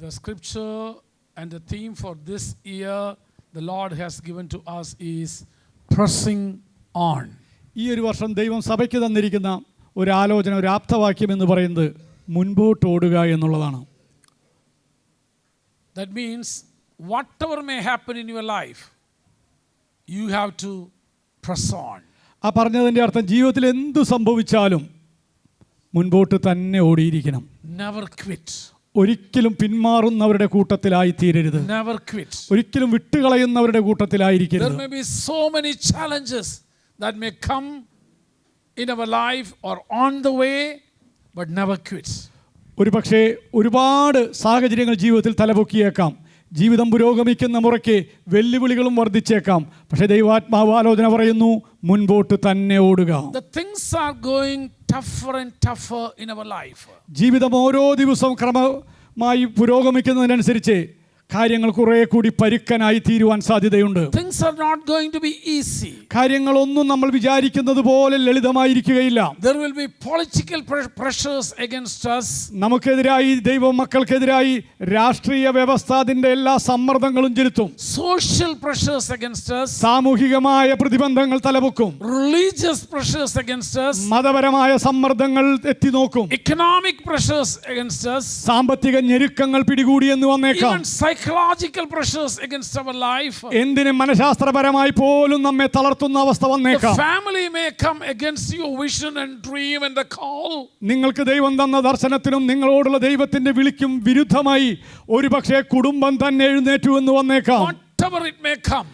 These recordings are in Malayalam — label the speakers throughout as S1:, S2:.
S1: The scripture and the theme for this year the Lord has given to us is pressing on.
S2: ഈ ഒരു വർഷം ദൈവം സഭയ്ക്ക് തന്നിരിക്കുന്ന ഒരു ആലോചന, ഒരു ആപ്തവാക്യം എന്ന് പറയുന്നത് മുൻപോട്ട് ഓടുക എന്നുള്ളതാണ്.
S1: That means whatever may happen in your life, you have to press on.
S2: ആ പറഞ്ഞതിൻ്റെ അർത്ഥം ജീവിതത്തിൽ എന്ത് സംഭവിച്ചാലും മുൻപോട്ട് തന്നെ ഓടിയിരിക്കണം.
S1: Never quit.
S2: ഒരിക്കലും പിന്മാറുന്നവരുടെ കൂട്ടത്തിലായി തീരരുത്.
S1: Never quit.
S2: ഒരിക്കലും വിട്ടുകളയുന്നവരുടെ കൂട്ടത്തിലായിരിക്കരുത്.
S1: There may be so many challenges that may come in our life or on the way, but never quit.
S2: ഒരു പക്ഷേ ഒരുപാട് സാഹചര്യങ്ങൾ ജീവിതത്തിൽ തലപൊക്കിയേക്കാം. ജീവിതം പുരോഗമിക്കുന്ന മുറയ്ക്ക് വെല്ലുവിളികളും വർദ്ധിച്ചേക്കാം. പക്ഷേ ദൈവാത്മാവ് ആലോചന പറയുന്നു, മുൻപോട്ട് തന്നെ ഓടുക.
S1: The things are going tougher and tougher in our life.
S2: ജീവിതം ഓരോ ദിവസവും ക്രമമായി പുരോഗമിക്കുന്നതിനനുസരിച്ച് കാര്യങ്ങൾ കുറെ കൂടി പരുക്കനായി തീരുവാൻ സാധ്യതയുണ്ട്.
S1: Things are not going to be easy.
S2: കാര്യങ്ങളൊന്നും നമ്മൾ വിചാരിക്കുന്നത് പോലെ ലളിതമായിരിക്കുകയില്ല.
S1: There will be political pressures against us.
S2: നമുക്കെതിരായി, ദൈവ മക്കൾക്കെതിരായി രാഷ്ട്രീയ വ്യവസ്ഥ അതിന്റെ എല്ലാ സമ്മർദ്ദങ്ങളും ചെലുത്തും.
S1: Social pressures against us.
S2: സാമൂഹികമായ പ്രതിബന്ധങ്ങൾ തലപൊക്കും.
S1: Religious pressures against us.
S2: മതപരമായ സമ്മർദ്ദങ്ങൾ എത്തി നോക്കും.
S1: Economic pressures against us.
S2: സാമ്പത്തിക ഞെരുക്കങ്ങൾ പിടികൂടിയെന്ന് വന്നേക്കാം.
S1: Psychological pressures against our life.
S2: എന്തിനും മനഃശാസ്ത്രപരമായി പോലും നമ്മെ തളർത്തുന്ന അവസ്ഥ വന്നേക്കാം.
S1: The family may come against your vision and dream and the call.
S2: നിങ്ങൾക്ക് ദൈവം തന്ന ദർശനത്തിനും നിങ്ങളോടുള്ള ദൈവത്തിന്റെ വിളിക്കും വിരുദ്ധമായി ഒരുപക്ഷെ കുടുംബം തന്നെ എഴുന്നേറ്റു എന്ന് വന്നേക്കാം.
S1: Whatever it may come,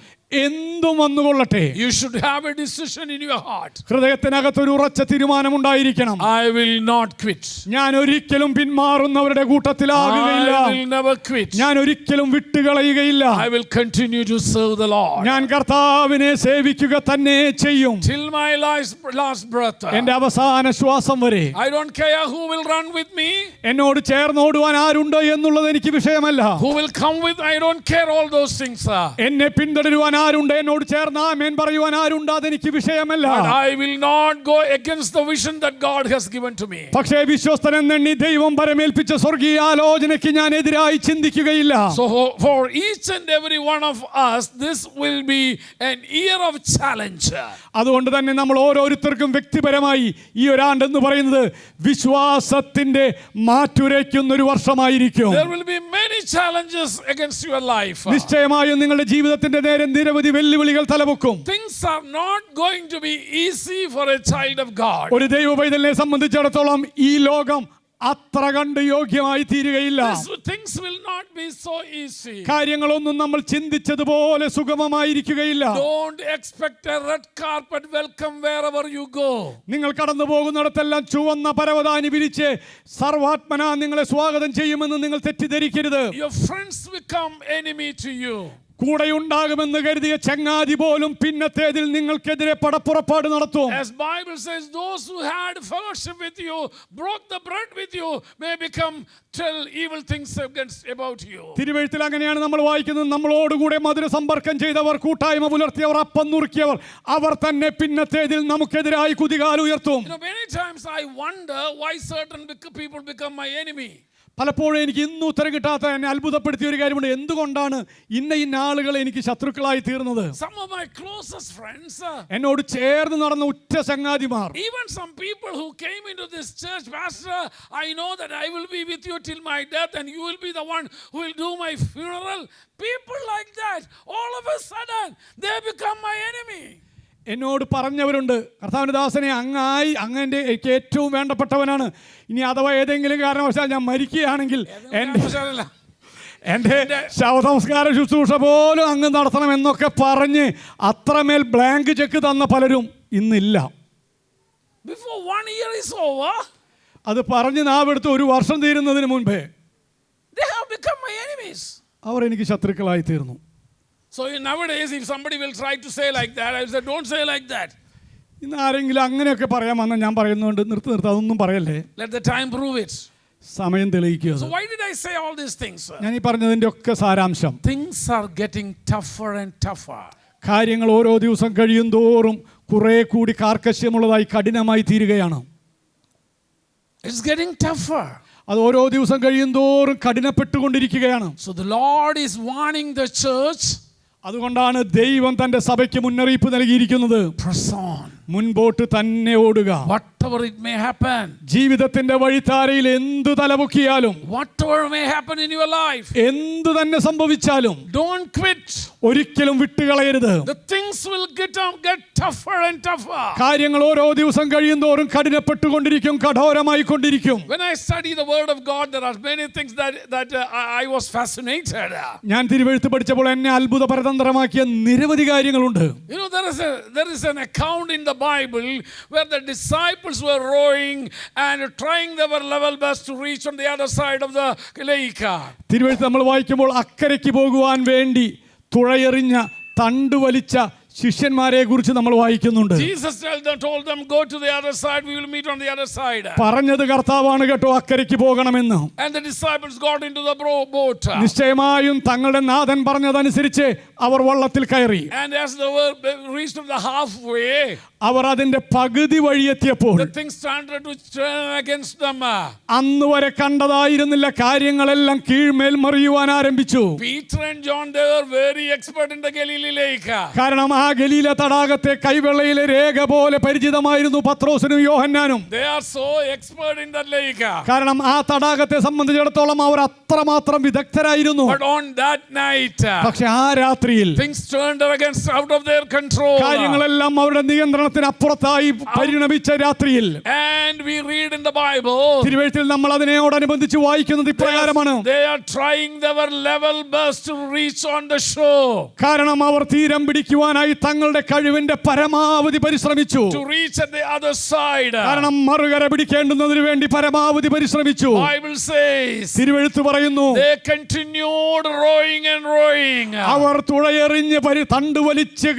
S2: എന്തും വന്നുകൊള്ളട്ടെ,
S1: you should have a decision in your heart.
S2: ഹൃദയത്തിനകത്തൊരു ഉറച്ച തീരുമാനമുണ്ടായിരിക്കണം.
S1: I will not quit.
S2: ഞാൻ ഒരിക്കലും പിന്മാറുന്നവരുടെ കൂട്ടത്തിലാകുകയില്ല.
S1: I will never quit.
S2: ഞാൻ ഒരിക്കലും വിട്ടുകളയുകയില്ല.
S1: I will continue to serve the Lord.
S2: ഞാൻ കർത്താവിനെ സേവിക്കുക തന്നെ ചെയ്യും.
S1: Till my last breath.
S2: എന്റെ അവസാന ശ്വാസം വരെ.
S1: I don't care who will run with me.
S2: എന്നോട് ചേർന്നോടുവാൻ ആരുണ്ട് എന്നുള്ളത് എനിക്ക് വിഷയമല്ല.
S1: Who will come with, I don't care all those things.
S2: എന്നെ പിന്തുടരുവാൻ ആരുണ്ട്, എന്നോട് ചേർന്ന് ആമേൻ പറയുവാൻ ആരുണ്ട്, അതെനിക്ക് വിഷയമല്ല.
S1: But I will not go against the vision that God has given to me.
S2: പക്ഷേ വിശ്വസ്തനെന്നെണ്ണി ദൈവം പരമേൽപ്പിച്ച സ്വർഗീയ ആലോചനയ്ക്ക് ഞാൻ എതിരായി ചിന്തിക്കുകയില്ല.
S1: So for each and every one of us, this will be an year of challenge.
S2: അതുകൊണ്ട് തന്നെ നമ്മൾ ഓരോരുത്തർക്കും വ്യക്തിപരമായി ഈ ഒരാണ്ടെന്ന് പറയുന്നത് വിശ്വാസത്തിന്റെ മാറ്റുരയ്ക്കുന്ന ഒരു വർഷമായിരിക്കും.
S1: There will be many challenges against your life.
S2: നിശ്ചയമായും നിങ്ങളുടെ ജീവിതത്തിന്റെ നേരെ നിരവധി വെല്ലുവിളികൾ തലപൊക്കും.
S1: Things are not going to be easy for a child of God.
S2: ഒരു ദൈവ പൈതലിനെ സംബന്ധിച്ചിടത്തോളം ഈ ലോകം അത്ര കണ്ട് യോഗ്യമായി തീരുകയില്ല.
S1: Things will not be so easy.
S2: കാര്യങ്ങളൊന്നും നമ്മൾ ചിന്തിച്ചതുപോലെ സുഗമമായിരിക്കുകയില്ല.
S1: Don't expect a red carpet welcome wherever you go.
S2: നിങ്ങൾ കടന്നു പോകുന്നിടത്തെല്ലാം ചുവന്ന പരവതാനി വിരിച്ച് സർവാത്മനാ നിങ്ങളെ സ്വാഗതം ചെയ്യുമെന്ന് നിങ്ങൾ തെറ്റിദ്ധരിക്കരുത്.
S1: Your friends become enemy to you.
S2: കൂടെയുണ്ടാകുമെന്ന് കരുതിയ ചങ്ങാതി പോലും പിന്നത്തേതിൽ നിങ്ങൾക്കെതിരെ പടപ്പുറപ്പാട് നടത്തും.
S1: As Bible says, those who had fellowship with you, broke the bread with you, may become tell evil things about you.
S2: തിരുവെഴുത്തിൽ അങ്ങനെയാണ് നമ്മൾ വായിക്കുന്നത്. നമ്മളോടുകൂടെ മധുര സമ്പർക്കം ചെയ്തവർ, കൂട്ടായ്മ പുലർത്തിയവർ, അപ്പം നുറുക്കിയവർ, അവർ തന്നെ പിന്നത്തേതിൽ നമുക്കെതിരായി കുതികാൽ ഉയർത്തും.
S1: Many times I wonder why certain people become my enemy.
S2: പലപ്പോഴും എനിക്ക് ഇന്നും ഉത്തരം കിട്ടാത്ത എന്നെ അത്ഭുതപ്പെടുത്തിയ ഒരു കാര്യമുണ്ട്. എന്തുകൊണ്ടാണ് ഇന്ന ആളുകൾ എനിക്ക് ശത്രുക്കളായി തീർന്നത്?
S1: Some of my closest friends,
S2: എന്നോട് ചേർന്ന് നടന്ന ഉറ്റ ചങ്ങാതിമാർ,
S1: even some people who came into this church, Pastor, I know that I will be with you till my death and you will be the one who will do my funeral. People like that, all of a sudden they become my enemy.
S2: എന്നോട് പറഞ്ഞവരുണ്ട്, കർത്താവിന്റെ ദാസനെ അങ്ങന്റെ എനിക്ക് ഏറ്റവും വേണ്ടപ്പെട്ടവനാണ്. ഇനി അഥവാ ഏതെങ്കിലും കാരണവശാൽ ഞാൻ മരിക്കുകയാണെങ്കിൽ എൻ്റെ ശവസംസ്കാര ശുശ്രൂഷ പോലും അങ്ങ് നടത്തണം എന്നൊക്കെ പറഞ്ഞ് അത്രമേൽ ബ്ലാങ്ക് ചെക്ക് തന്ന പലരും ഇന്നില്ല.
S1: Before 1 year is over,
S2: അത് പറഞ്ഞ് നാവെടുത്ത് ഒരു വർഷം തീരുന്നതിന് മുൻപേ
S1: they have become my enemies.
S2: അവർ എനിക്ക് ശത്രുക്കളായി തീർന്നു.
S1: So nowadays, if somebody will try to say like that, I will say, don't say like that.
S2: ഇന്ന് ആരെങ്കിലും അങ്ങനെയൊക്കെ പറയാൻ വന്നാൽ ഞാൻ പറയുന്നുണ്ട്, നിർത്ത് അതൊന്നും പറയല്ലേ.
S1: Let the time prove it.
S2: സമയം തെളിയിക്കുക.
S1: So why did I say all these things?
S2: ഞാൻ ഈ പറഞ്ഞതിന്റെ ഒക്കെ സാരാംശം,
S1: things are getting tougher and tougher.
S2: കാര്യങ്ങൾ ഓരോ ദിവസം കഴിയും തോറും കുറെ കൂടി കാർക്കശ്യമുള്ളതായി, കഠിനമായി തീരുകയാണ്.
S1: It's getting tougher.
S2: അത് ഓരോ ദിവസം കഴിയുന്തോറും കഠിനപ്പെട്ടുകൊണ്ടിരിക്കുകയാണ്.
S1: So the Lord is warning the church,
S2: അതുകൊണ്ടാണ് ദൈവം തന്റെ സഭയ്ക്ക് മുന്നറിയിപ്പ് നൽകിയിരിക്കുന്നത്.
S1: press on,
S2: മുൻപോട്ട് തന്നെ ഓടുക.
S1: whatever it may happen,
S2: ജീവിതത്തിന്റെ വഴിത്താരയിൽ എന്തു തലപൊക്കിയാലും,
S1: whatever may happen in your life,
S2: എന്തു തന്നെ സംഭവിച്ചാലും
S1: don't quit.
S2: ഒരിക്കലും വിട്ടുകളയരുത്.
S1: The things will get tougher and tougher.
S2: കാര്യങ്ങൾ ഓരോ ദിവസം കഴിയുന്തോറും കഠിനപ്പെട്ടുകൊണ്ടിരിക്കും, കഠോരമായി കൊണ്ടിരിക്കും.
S1: When I study the word of God, there are many things that I was fascinated.
S2: ഞാൻ തിരുവെഴുത്ത് പഠിച്ചപ്പോൾ എന്നെ അത്ഭുതപരതന്ത്രമാക്കിയ നിരവധി കാര്യങ്ങളുണ്ട്.
S1: You know, there is an account in the Bible where the disciples were rowing and trying their level best to reach on the other side of the lake.
S2: തിരുവെഴുത്ത് നമ്മൾ വായിക്കുമ്പോൾ അക്കരയ്ക്ക് പോകുവാൻ വേണ്ടി തുഴയെറിഞ്ഞ തണ്ടുവലിച്ച ശിഷ്യന്മാരെ കുറിച്ച് നമ്മൾ വായിക്കുന്നുണ്ട്.
S1: Jesus told them, go to the other side, we will meet on the other side.
S2: പറഞ്ഞത് കർത്താവാണ് കേട്ടോ, അക്കരയ്ക്ക് പോകണമെന്ന്.
S1: And the disciples got into the boat.
S2: നിശ്ചയമായും തങ്ങളുടെ നാഥൻ പറഞ്ഞതനുസരിച്ച് അവർ വള്ളത്തിൽ കയറി.
S1: And as they reached the halfway,
S2: അവർ അതിന്റെ പകുതി വഴിയെത്തിയപ്പോൾ
S1: the things started to turn against them.
S2: അന്ന് വരെ കണ്ടതായിരുന്നില്ല കാര്യങ്ങളെല്ലാം കീഴ്മേൽ മറിയുവാൻ ആരംഭിച്ചു.
S1: Peter and John, they were very expert in the Galilee lake.
S2: കാരണം ആ ഗലീല തടാകത്തെ കൈവെള്ളയിലെ രേഖ പോലെ പരിചിതമായിരുന്നു പത്രോസിനും യോഹന്നാനും.
S1: They are so expert in that lake.
S2: കാരണം ആ തടാകത്തെ സംബന്ധിച്ചിടത്തോളം അവർ അത്രമാത്രം വിദഗ്ധരായിരുന്നു.
S1: But on that night,
S2: പക്ഷെ ആ രാത്രിയിൽ
S1: things turned out of their control.
S2: കാര്യങ്ങളെല്ലാം അവരുടെ നിയന്ത്രണത്തിന് അപ്പുറത്തായി പരിണമിച്ച രാത്രിയിൽ.
S1: And we read in the Bible,
S2: തിരുവെഴുത്തിൽ നമ്മൾ അതിനോടനുബന്ധിച്ച് വായിക്കുന്നത് ഇപ്രകാരമാണ്.
S1: they are trying their level best to reach on the shore.
S2: കാരണം അവർ തീരം പിടിക്കുവാനായി തങ്ങളുടെ കഴിവിന്റെ പരമാവധി പരിശ്രമിച്ചു.
S1: To reach at the other side.
S2: കാരണം മറുകര പിടിക്കേണ്ടുന്നതിന് വേണ്ടി പരമാവധി പരിശ്രമിച്ചു.
S1: Bible says,
S2: തിരുവെഴുത്ത് പറയുന്നു,
S1: they continued rowing and rowing.
S2: Our തുഴയെറിഞ്ഞ് തണ്ടുവലിച്ച്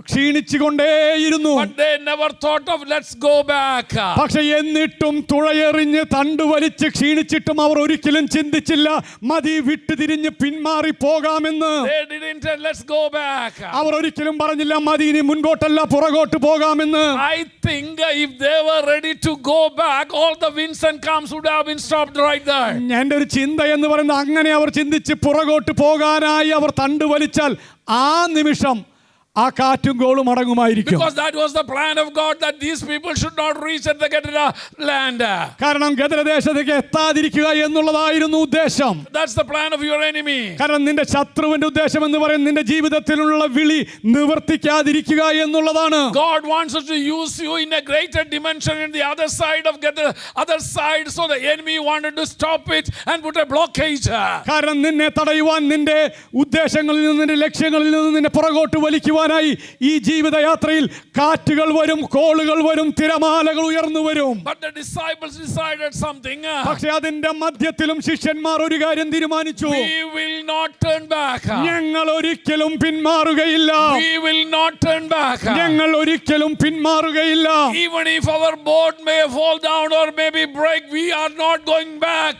S2: ക്ഷീണിച്ചുകൊണ്ടേയിരുന്നു.
S1: But they never thought of let's go back.
S2: പക്ഷെ എന്നിട്ടും തുഴയെറിഞ്ഞ് തണ്ടുവലിച്ച് ക്ഷീണിച്ചിട്ടും അവർ ഒരിക്കലും ചിന്തിച്ചില്ല മതി വിട്ടുതിരിഞ്ഞ് പിന്മാറി പോകാമെന്ന്.
S1: They didn't say let's go back.
S2: അവർ ഒരിക്കലും പറഞ്ഞില്ല മതി ഇനി മുൻപോട്ടല്ല പുറകോട്ട് പോകാമെന്ന്.
S1: I think if they were ready to go back, all the winds and calms would have been stopped right there.
S2: എൻ്റെ ഒരു ചിന്ത എന്ന് പറയുന്നത് അങ്ങനെ അവർ ചിന്തിച്ച് പുറകോട്ട് പോകാനായി അവർ തണ്ടുവലിച്ചാൽ ആ നിമിഷം ആ കാറ്റും കോളും അടങ്ങുമായിരിക്കും.
S1: Because that was the plan of God, that these people should not reach at the Gadara land.
S2: കാരണം ഗദരദേശത്തേക്ക് എത്താതിരിക്കുക എന്നുള്ളതായിരുന്നു ഉദ്ദേശം.
S1: That's the plan of your enemy.
S2: കാരണം നിന്റെ ശത്രുവിന്റെ ഉദ്ദേശം എന്ന് പറയുന്നത് നിന്റെ ജീവിതത്തിലുള്ള വിളി നിവർത്തിക്കാതിരിക്കുക എന്നുള്ളതാണ്.
S1: God wants us to use you in a greater dimension in the other side of Gadara, other side, so the enemy wanted to stop it and put a blockage.
S2: കാരണം നിന്നെ തടയുവാൻ നിന്റെ ഉദ്ദേശങ്ങളിൽ നിന്ന് നിന്റെ ലക്ഷ്യങ്ങളിൽ നിന്ന് നിന്നെ പുറകോട്ട് വലിക്കുവാൻ ഈ ജീവിതയാത്രയിൽ കാറ്റുകൾ വരും, കോളുകൾ വരും, തിരമാലകൾ ഉയർന്നു വരും.
S1: But the disciples decided something.
S2: പക്ഷേ അതിന്റെ മധ്യത്തിലും ശിഷ്യന്മാർ ഒരു കാര്യം തീരുമാനിച്ചു.
S1: We will not turn back.
S2: ഞങ്ങൾ ഒരിക്കലും പിന്മാറുകയില്ല.
S1: We will not turn back.
S2: ഞങ്ങൾ ഒരിക്കലും പിന്മാറുകയില്ല.
S1: Even if our boat may fall down or maybe break, we are not going back.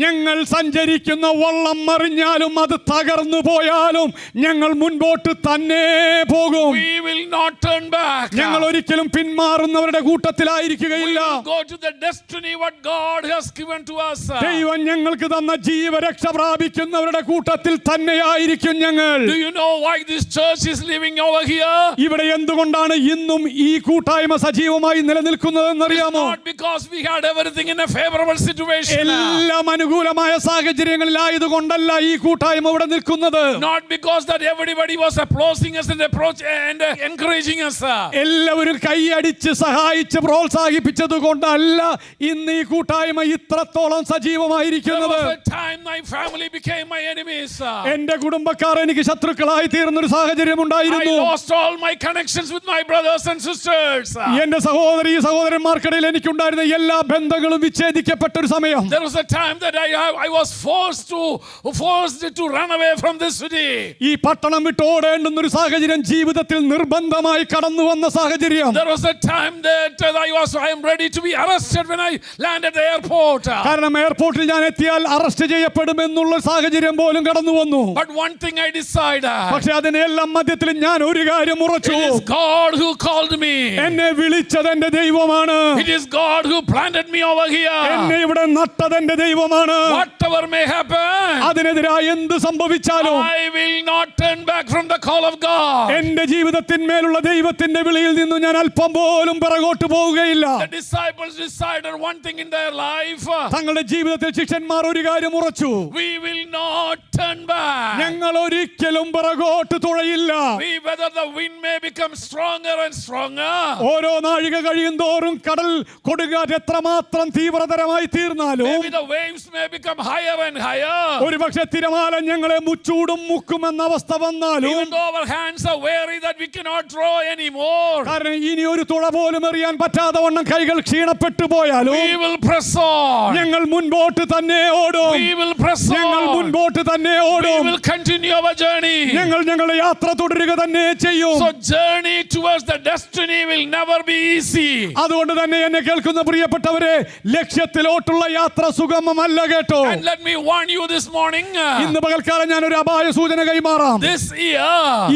S2: ഞങ്ങൾ സഞ്ചരിക്കുന്ന വള്ളം മറിഞ്ഞാലും അത് തകർന്നു പോയാലും ഞങ്ങൾ മുൻപോട്ട് തന്നെ പോകും.
S1: We will not turn back.
S2: ഞങ്ങൾ ഒരിക്കലും പിന്മാറുന്നവരുടെ കൂട്ടത്തിലായിരിക്കുകയില്ല.
S1: We will go to the destiny what God has given to us.
S2: ദൈവം ഞങ്ങൾക്ക് തന്ന ജീവരക്ഷ പ്രാപിക്കുന്നവരുടെ കൂട്ടത്തിൽ തന്നെയായിരിക്കും ഞങ്ങൾ.
S1: Do you know why this church is living over here?
S2: ഇവിടെ എന്തുകൊണ്ടാണ് ഇന്നും ഈ കൂട്ടായ്മ സജീവമായി നിലനിൽക്കുന്നതെന്ന് അറിയാമോ?
S1: Not because we had everything in a favorable situation.
S2: എല്ലാം അനുകൂലമായ സാഹചര്യങ്ങളിലായതുകൊണ്ടല്ല ഈ കൂട്ടായ്മ ഇവിടെ നിൽക്കുന്നത്.
S1: Not because that everybody was applauding us and encouraging us.
S2: എല്ലാവരും കൈയടിച്ച് സഹായിച്ച് പ്രോത്സാഹിപ്പിച്ചത് കൊണ്ടല്ല ഇന്ന് ഈ കൂട്ടായ്മ ഇത്രത്തോളം സജീവമായിരിക്കുന്നത്.
S1: There was a time my family became my enemies.
S2: എന്റെ കുടുംബക്കാർ എനിക്ക് ശത്രുക്കളായി തീർന്ന ഒരു സാഹചര്യം ഉണ്ടായിരുന്നു.
S1: I lost all my connections with my brothers and sisters.
S2: എന്റെ സഹോദരന്മാർക്കിടയിൽ എനിക്കുണ്ടായിരുന്ന എല്ലാ ബന്ധങ്ങളും വിച്ഛേദിക്കപ്പെട്ട ഒരു സമയം.
S1: There was a time that I was forced to run away from this city.
S2: ഈ പട്ടണം വിട്ട് ഓടേണ്ടുന്ന ഒരു സാഹചര്യം ജീവിതത്തിൽ നിർബന്ധമായി കടന്നു വന്ന സാഹചര്യം.
S1: There was a time that I am ready to be arrested when I landed at the airport.
S2: കാരണം എയർപോർട്ടിൽ ഞാൻ എത്തിയാൽ അറസ്റ്റ് ചെയ്യപ്പെടുമെന്നുള്ള സാഹചര്യം പോലും കടന്നു വന്നു.
S1: But one thing I decided.
S2: പക്ഷെ അതിനെല്ലാം മധ്യത്തിൽ ഞാൻ ഒരു കാര്യം ഉറച്ചു.
S1: It is God who called me.
S2: എന്നെ വിളിച്ചത് എന്റെ ദൈവമാണ്.
S1: It is God who planted me over here.
S2: എന്നെ ഇവിടെ നട്ടത് എന്റെ ദൈവമാണ്.
S1: Whatever may happen,
S2: അതിനെതിരായി എന്ത് സംഭവിച്ചാലും
S1: I will not turn back from the call of God.
S2: എന്റെ ജീവിതത്തിന്മേലുള്ള ദൈവത്തിന്റെ വിളിയിൽ നിന്ന് ഞാൻ അല്പം പോലും പിറകോട്ട് പോവുകയില്ല.
S1: The disciples decided one thing in their life.
S2: തങ്ങളുടെ ജീവിതത്തിൽ ശിഷ്യന്മാർ ഒരു കാര്യം ഉറച്ചു.
S1: We will not turn back.
S2: ഞങ്ങൾ ഒരിക്കലും പിറകോട്ട് തുഴയില്ല.
S1: Whether the wind may become stronger and stronger.
S2: ഓരോ നാഴിക കഴിയും തോറും കടൽ കൊടുങ്കാറ്റ് എത്രമാത്രം തീവ്രതരമായി തീർന്നാലും,
S1: Maybe the waves may become higher and higher.
S2: ഒരുപക്ഷെ തിരമാല ഞങ്ങളെ മുച്ചൂടും മുക്കുമെന്ന അവസ്ഥ വന്നാലും,
S1: Even though our hands are weary that we cannot draw anymore,
S2: കാരണം ഇനി ഒരു തുഴ പോലും എറിയാൻ പറ്റാതെ വണ്ണം കൈകൾ ക്ഷീണപ്പെട്ടു പോയാലും,
S1: we will press on.
S2: ഞങ്ങൾ മുൻപോട്ട് തന്നെ ഓടും.
S1: We will press
S2: ഞങ്ങൾ
S1: on.
S2: മുൻപോട്ട് തന്നെ
S1: We
S2: ഓടും.
S1: will continue our journey.
S2: ഞങ്ങൾ ഞങ്ങളുടെ യാത്ര തുടരുക തന്നെ ചെയ്യും.
S1: So journey towards the destiny will never be easy.
S2: അതുകൊണ്ട് തന്നെ എന്നെ കേൾക്കുന്ന പ്രിയപ്പെട്ടവരെ, ലക്ഷ്യത്തിലോട്ടുള്ള യാത്ര സുഗമമല്ല കേട്ടോ.
S1: And let me warn you this morning.
S2: ഇന്ന് പകൽക്കാലം ഞാൻ ഒരു അപായ സൂചന കൈമാറാം.
S1: This year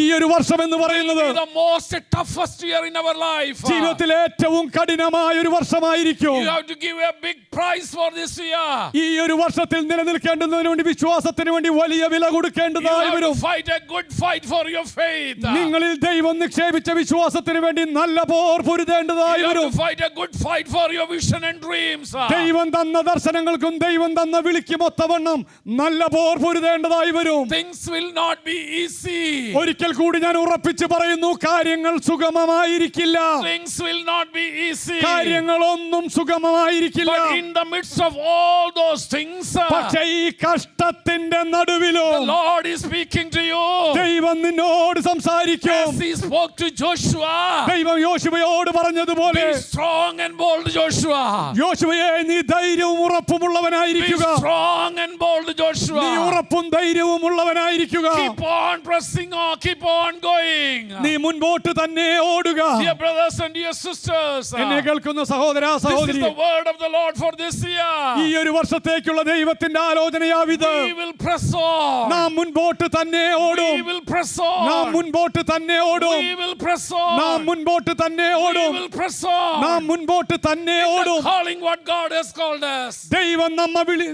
S2: ഈ ഒരു വർഷം എന്ന് പറയുന്നത്
S1: will be the most toughest year in our life.
S2: ജീവിതത്തിലെ ഏറ്റവും കഠിനമായ ഒരു വർഷമായിരിക്കും.
S1: You have to give a big price for this year.
S2: ഈ ഒരു വർഷത്തിൽ നിലനിൽക്കേണ്ടതിനു വേണ്ടി, വിശ്വാസത്തിന് വേണ്ടി വലിയ വില
S1: You
S2: കൊടുക്കേണ്ടതായി
S1: have
S2: വരും.
S1: to fight a good fight for your faith.
S2: നിങ്ങളിൽ ദൈവം നിക്ഷേപിച്ച വിശ്വാസത്തിന് വേണ്ടി നല്ല പോർ പൊരുതേണ്ടതായി
S1: You have
S2: വരും.
S1: to fight a good fight for your vision and dreams.
S2: ദൈവം തന്ന ദർശനങ്ങൾക്കും ദൈവം തന്ന വിളിക്കും ഒത്തവണ്ണം നല്ല പോർ പൊരുതേണ്ടതായി വരും.
S1: Things will not be easy.
S2: ഒരിക്കൽ കൂടി ഞാൻ ഉറപ്പിച്ചു പറയുന്നു, കാര്യങ്ങൾ സുഗമമായിരിക്കില്ല.
S1: Things will not be easy.
S2: കാര്യങ്ങളൊന്നും സുഗമമായിരിക്കില്ല.
S1: But in the midst of all those things,
S2: പക്ഷേ ഈ കഷ്ടത്തിന്റെ നടുവിലും
S1: the Lord is speaking to you.
S2: ദൈവം നിന്നോട് സംസാരിക്കും.
S1: As he spoke to Joshua,
S2: ദൈവം യോശുവയോട് പറഞ്ഞതുപോലെ,
S1: be strong and bold, Joshua.
S2: യോശുവയെ നീ ധൈര്യവും ഉറപ്പുമുള്ളവനായിരിക്കുക.
S1: Be strong and bold, Joshua.
S2: നീ ഉറപ്പും ധൈര്യവും ഉള്ളവനായിരിക്കുക.
S1: Keep on pressing on, keep on going.
S2: നീ മുൻപോട്ട് തന്നെ ഓടുക.
S1: Dear brothers and dear sisters,
S2: എന്നെ കേൾക്കുന്ന സഹോദര
S1: this is
S2: സഹോദരി,
S1: the word of the Lord for this
S2: ഈ
S1: year.
S2: ഒരു വർഷത്തേക്കുള്ള ദൈവത്തിന്റെ ആലോചനയാവിത്.
S1: We will press on.
S2: നാം മുൻപോട്ട് തന്നെ ഓടും.
S1: We will press
S2: നാം
S1: on.
S2: മുൻപോട്ട് തന്നെ ഓടും.
S1: We will press
S2: നാം
S1: on.
S2: മുൻപോട്ട് തന്നെ
S1: We
S2: ഓടും.
S1: will press
S2: നാം
S1: on.
S2: മുൻപോട്ട് തന്നെ
S1: The
S2: ഓടും.
S1: calling what God has called us.
S2: ദൈവം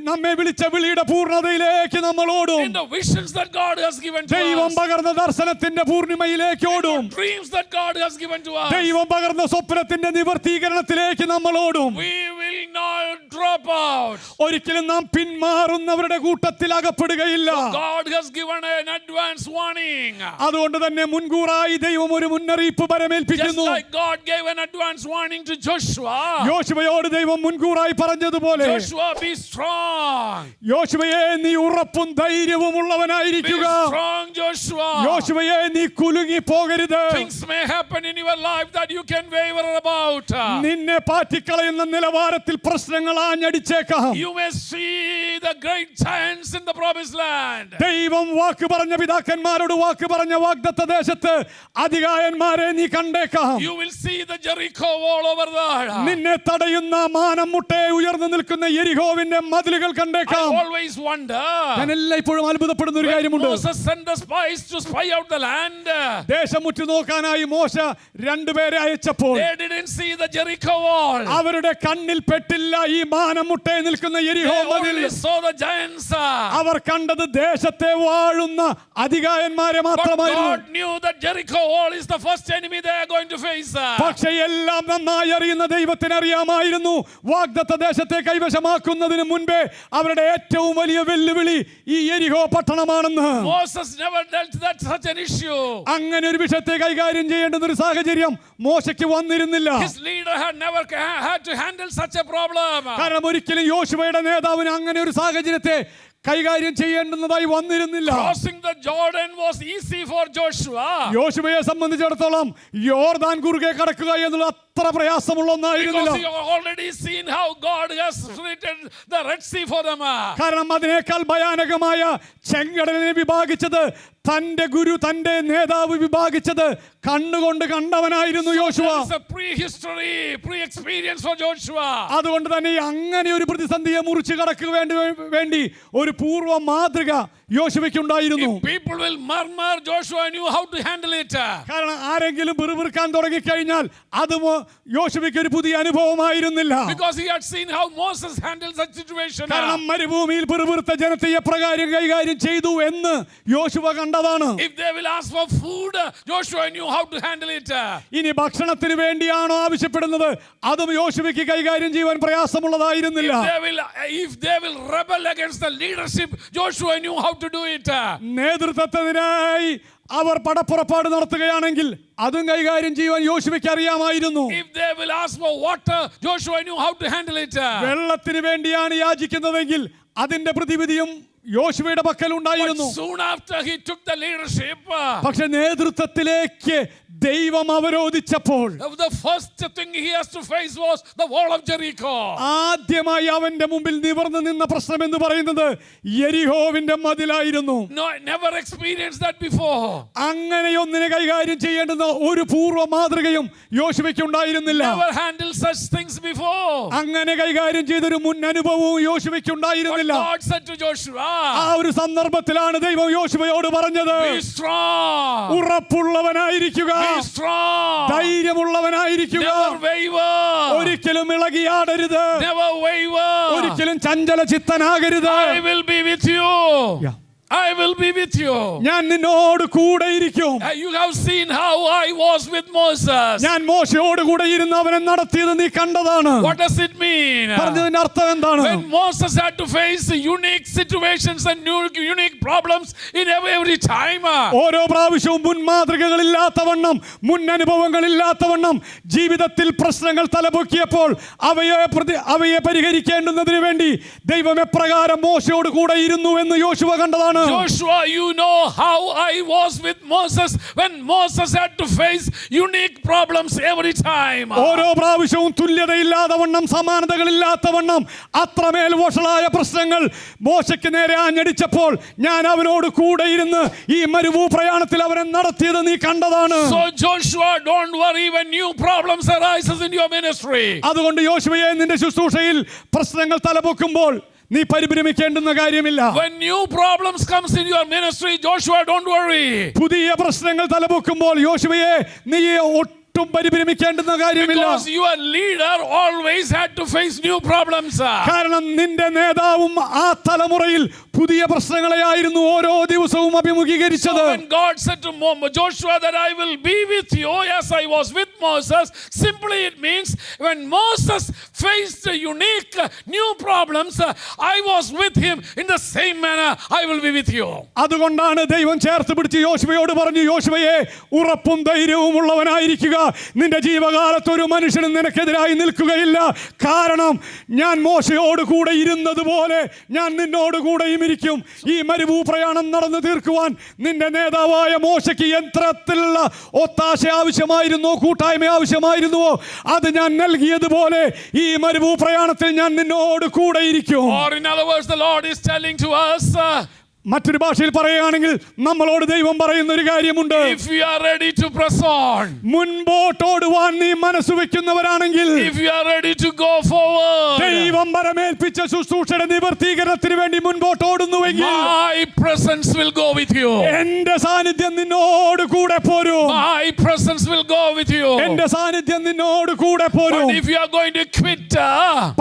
S2: നമ്മെ വിളിച്ച വിളിയുടെ പൂർണ്ണതയിലേക്ക് നമ്മൾ ഓടും.
S1: In the visions that God has given to
S2: ദൈവം
S1: us.
S2: പകർന്ന ദർശനത്തിന്റെ പൂർണിമയിലേക്ക് ഓടും.
S1: Dreams that God has given to us.
S2: ദൈവം പകർന്ന സ്വപ്നത്തിന്റെ നിവർത്തീകരണത്തിലേക്ക് നമ്മൾ ഓടും.
S1: We will not drop out.
S2: ഒരിക്കലും നാം പിന്മാറുന്നവരുടെ കൂട്ടത്തിൽ അകപ്പെടുകയില്ല.
S1: God has given an advance warning.
S2: അതുകൊണ്ട് തന്നെ മുൻകൂറായി ദൈവം ഒരു മുന്നറിയിപ്പ്
S1: Just
S2: പരമേൽപ്പിക്കുന്നു.
S1: like God gave an advance warning to Joshua.
S2: യോശുവയോട് ദൈവം മുൻകൂറായി പറഞ്ഞതുപോലെ,
S1: Joshua, be strong.
S2: യോശുവയെ നീ ഉറപ്പും ധൈര്യവും
S1: Be
S2: ഉള്ളവനായിരിക്കുക.
S1: strong, Joshua.
S2: യോശുവയെ നീ കുലുങ്ങി പോകരുത്.
S1: Things may happen in your life that you can waver about.
S2: നിന്നെ പാറ്റിക്കളയുന്ന നിലവാരത്തിൽ പ്രശ്നങ്ങൾ ആഞ്ഞടിച്ചേക്കാം.
S1: You may see the great giants in the promised land.
S2: ദൈവം വാക്ക് പറഞ്ഞ പിതാക്കന്മാരോട് വാക്ക് പറഞ്ഞ വാഗ്ദത്ത ദേശത്ത് അധികായന്മാരെ നീ കണ്ടേക്കാം.
S1: You will see the Jericho wall over there.
S2: നിന്നെ തടയുന്ന മാനം മുട്ടേ ഉയർന്നു നിൽക്കുന്ന യെരിഹോവിന്റെ മതിലുകൾ
S1: I
S2: കണ്ടേക്കാം.
S1: always wonder.
S2: ഞാൻ എല്ലായ്പ്പോഴും അത്ഭുതപ്പെടുന്ന ഒരു
S1: When
S2: കാര്യമുണ്ട്.
S1: Moses sent the spies to spy out the land,
S2: ദേശം മുറ്റു നോക്കാനായി മോശ രണ്ടുപേരെ അയച്ചപ്പോൾ
S1: they didn't see the Jericho wall.
S2: അവരുടെ കണ്ണിൽ പെട്ടില്ല ഈ മാനം മുട്ടേ നിൽക്കുന്ന യെരിഹോ
S1: They
S2: മതിൽ.
S1: only saw the giants.
S2: അവർ കണ്ടത് ദേശത്തെ വാഴുന്ന അധികായന്മാരെ
S1: But
S2: മാത്രമായിരുന്നു.
S1: God knew that Jericho wall is the first enemy they are going to face.
S2: പക്ഷേ എല്ലാം നന്നായി അറിയുന്ന ദൈവത്തിന് അറിയാമായിരുന്നു, വാഗ്ദത്ത ദേശത്തെ കൈവശമാക്കുന്നതിന് മുൻപേ അവരുടെ ഏറ്റവും വലിയ വെല്ലുവിളി ഈ യെരിഹോ പട്ടണമാണെന്ന്.
S1: Moses never dealt that such an issue.
S2: അങ്ങനെ ഒരു വിഷയത്തെ കൈകാര്യം ചെയ്യേണ്ടുന്ന ഒരു സാഹചര്യം മോശയ്ക്ക് വന്നിരുന്നില്ല.
S1: His leader had never had to handle such a problem.
S2: കാരണം ഒരിക്കലും യോശുവയുടെ നേതാവിന് അങ്ങനെ ഒരു സാഹചര്യത്തെ കൈകാര്യം ചെയ്യേണ്ടുന്നതായി വന്നിരുന്നില്ല.
S1: Crossing the Jordan was easy for Joshua.
S2: യോശുവയെ സംബന്ധിച്ചിടത്തോളം യോർദാൻ കുറുകെ കടക്കുക എന്നുള്ള അത്ര പ്രയാസമുള്ള ഒന്നായിരുന്നില്ല.
S1: Because you already seen how God has split the Red Sea for them.
S2: കാരണം അതിനേക്കാൾ ഭയാനകമായ ചെങ്കടലിനെ വിഭാഗിച്ചത് തന്റെ ഗുരു, തന്റെ നേതാവ് വിഭാഗിച്ചത് കണ്ണുകൊണ്ട് കണ്ടവനായിരുന്നു യോശുവ.
S1: There is a pre-history, pre-experience for Joshua.
S2: അതുകൊണ്ട് തന്നെ അങ്ങനെ ഒരു പ്രതിസന്ധിയെ മുറിച്ചു കടക്കുക വേണ്ടി ഒരു പൂർവ്വ മാതൃക യോശുവയ്ക്ക് ഉണ്ടായിരുന്നു.
S1: If people will murmur, Joshua knew how to handle it.
S2: കാരണം ആരെങ്കിലും പിറുപിറുക്കാൻ തുടങ്ങിക്കഴിഞ്ഞാൽ അത് യോശുവയ്ക്ക് ഒരു പുതിയ അനുഭവമായിരുന്നില്ല.
S1: Because he had seen how Moses handled such situation.
S2: കാരണം മരുഭൂമിയിൽ പിറുപിറുത്ത ജനത്തെ എപ്രകാരം കൈകാര്യം ചെയ്തു എന്ന് യോശുവ കണ്ടതാണ്.
S1: If they will ask for food, Joshua knew how to handle it.
S2: ഇനി ഭക്ഷണത്തിന് വേണ്ടിയാണോ ആവശ്യപ്പെടുന്നത്, അതും യോശുവയ്ക്ക് കൈകാര്യം ചെയ്യാൻ പ്രയാസമുള്ളതായിരുന്നില്ല.
S1: If they will rebel against the leadership, Joshua knew how to do it.
S2: നേതൃത്വത്തിനായി അവർ പടപ്പുറപ്പാട് നടത്തുകയാണെങ്കിൽ അതും കൈകാര്യം ചെയ്യാൻ യോശുവയ്ക്ക് അറിയാമായിരുന്നു.
S1: If they will ask for water, Joshua knew how to handle it.
S2: വെള്ളത്തിന് വേണ്ടിയാണ് യാചിക്കുന്നതെങ്കിൽ അതിന്റെ പ്രതിവിധിയും യോശുവയുടെ പക്കൽ ഉണ്ടായിരുന്നു.
S1: But soon after he took the leadership,
S2: പക്ഷെ നേതൃത്വത്തിലേക്ക് ദൈവം അവരോധിച്ചപ്പോൾ
S1: the first thing he has to face was the wall of Jericho.
S2: ആദ്യമായി അവന്റെ മുമ്പിൽ നിവർന്നു നിന്ന പ്രശ്നം എന്ന് പറയുന്നത് യെരിഹോവിന്റെ മതിലായിരുന്നു.
S1: No, I never experienced that before.
S2: അങ്ങനെയൊന്നിനെ കൈകാര്യം ചെയ്യേണ്ടുന്ന ഒരു പൂർവ്വ മാതൃകയും യോശുവയ്ക്ക് ഉണ്ടായിരുന്നില്ല.
S1: Never handled such things before.
S2: അങ്ങനെ കൈകാര്യം ചെയ്തൊരു മുൻ അനുഭവവും യോശുവയ്ക്ക് ഉണ്ടായിരുന്നില്ല.
S1: But God said to Joshua,
S2: ആ ഒരു സന്ദർഭത്തിലാണ് ദൈവം യോശുവയോട് പറഞ്ഞത്,
S1: be strong.
S2: ഉറപ്പുള്ളവനായിരിക്കുക,
S1: Be strong.
S2: ധൈര്യമുള്ളവനായിരിക്കുക,
S1: Never waver.
S2: ഒരിക്കലും ഇളകിയാടരുത്,
S1: Never waver.
S2: ഒരിക്കലും ചഞ്ചല ചിത്തനാകരുത്.
S1: I will be with you.
S2: Yeah.
S1: I will be with you.
S2: ഞാൻ നിന്നോട് കൂടെ ഇരിക്കും.
S1: You have seen how I was with Moses.
S2: ഞാൻ മോശയോട് കൂടെ ഇരുന്ന് അവനെ നടത്തിയത് നീ കണ്ടതാണ്.
S1: What does it mean?
S2: പറഞ്ഞതിന്റെ അർത്ഥം എന്താണ്?
S1: When Moses had to face unique situations and unique problems in every time.
S2: ഓരോ പ്രാവശ്യവും മുൻ മാതൃകകളില്ലാത്തവണ്ണം, മുൻ അനുഭവങ്ങളില്ലാത്തവണ്ണം ജീവിതത്തിൽ പ്രശ്നങ്ങൾ തലപൊക്കിയപ്പോൾ അവയെ പരിഹരിക്കേണ്ടുന്നതിന് വേണ്ടി ദൈവം എപ്രകാരം മോശയോട് കൂടെ ഇരുന്നു എന്ന് യോശുവ കണ്ടതാണ്.
S1: Joshua, you know how I was with Moses when Moses had to face unique problems every time.
S2: ഓരോ പ്രാവശ്യവും തുല്യതയില്ലാത്തവണ്ണം, സമാനതകളില്ലാത്തവണ്ണം അത്രമേൽ വഷളായ പ്രശ്നങ്ങൾ മോശയ്ക്ക് നേരെ ആഞ്ഞടിച്ചപ്പോൾ ഞാൻ അവനോട് കൂടെ ഇരുന്ന് ഈ മരുഭൂ പ്രയാണത്തിൽ അവനെ നടത്തിയത് നീ കണ്ടതാണ്.
S1: So Joshua, don't worry when new problems arises in your ministry.
S2: അതുകൊണ്ട് യോശുവയെ, നിന്റെ ശുശ്രൂഷയിൽ പ്രശ്നങ്ങൾ തലപൊക്കുമ്പോൾ നീ പരിഭ്രമിക്കേണ്ടുന്ന കാര്യമില്ല.
S1: When new problems comes in your ministry, Joshua, don't worry.
S2: പുതിയ പ്രശ്നങ്ങൾ തലപൊക്കുമ്പോൾ യോശുവയെ, നീ ഒട്ടും പരിഭ്രമിക്കേണ്ടുന്ന കാര്യമില്ല.
S1: Because your leader always had to face new problems.
S2: കാരണം നിന്റെ നേതാവും ആ തലമുറയിൽ പുതിയ പ്രശ്നങ്ങളെയായിരുന്നു ഓരോ ദിവസവും അഭിമുഖീകരിച്ചത്.
S1: When God said to Joshua that I will be with you as I was with Moses, simply it means when Moses faced unique new problems, I was with him in the same manner. I will be with you.
S2: അതുകൊണ്ടാണ് ദൈവം ചേർത്ത് പിടിച്ച് യോശുവയോട് പറഞ്ഞു, യോശുവയെ, ഉറപ്പും ധൈര്യവും ഉള്ളവനായിരിക്കുക, നിന്റെ ജീവകാലത്ത് ഒരു മനുഷ്യനും നിനക്കെതിരായി നിൽക്കുകയില്ല. കാരണം ഞാൻ മോശയോട് കൂടെ ഇരുന്നതുപോലെ ഞാൻ നിന്നോട് കൂടെയും ഇരിക്കും. ഈ മരുഭൂ പ്രയാണം നടന്നു തീർക്കുവാൻ നിന്റെ നേതാവായ മോശയ്ക്ക് യന്ത്രത്തിലുള്ള ഒത്താശ ആവശ്യമായിരുന്നോ, കൂട്ടായ്മ ആവശ്യമായിരുന്നുവോ, അത് ഞാൻ നൽകിയതുപോലെ ഈ മരുഭൂ പ്രയാണത്തിൽ ഞാൻ നിന്നോട് കൂടെ ഇരിക്കും.
S1: Or in other words, the Lord is telling to us,
S2: മറ്റൊരു ഭാഷയിൽ പറയുകയാണെങ്കിൽ നമ്മളോട് ദൈവം പറയുന്ന ഒരു കാര്യമുണ്ട്.
S1: if you are ready to press on,
S2: മുൻപോട്ടോടുവാൻ നീ മനസ്സ് വെക്കുന്നവരാണെങ്കിൽ,
S1: if you are ready to go forward,
S2: ദൈവം വരമേൽപ്പിച്ച ശുശ്രൂഷയുടെ നിവർത്തീകരണത്തിന് വേണ്ടി മുൻപോട്ടോടുന്നുവെങ്കിൽ,
S1: my presence will go with you.
S2: എന്റെ സാന്നിധ്യം നിന്നോട് കൂടെ പോരും.
S1: My presence will go with you.
S2: എന്റെ സാന്നിധ്യം നിന്നോട് കൂടെ പോരും.
S1: But if you are going to quit,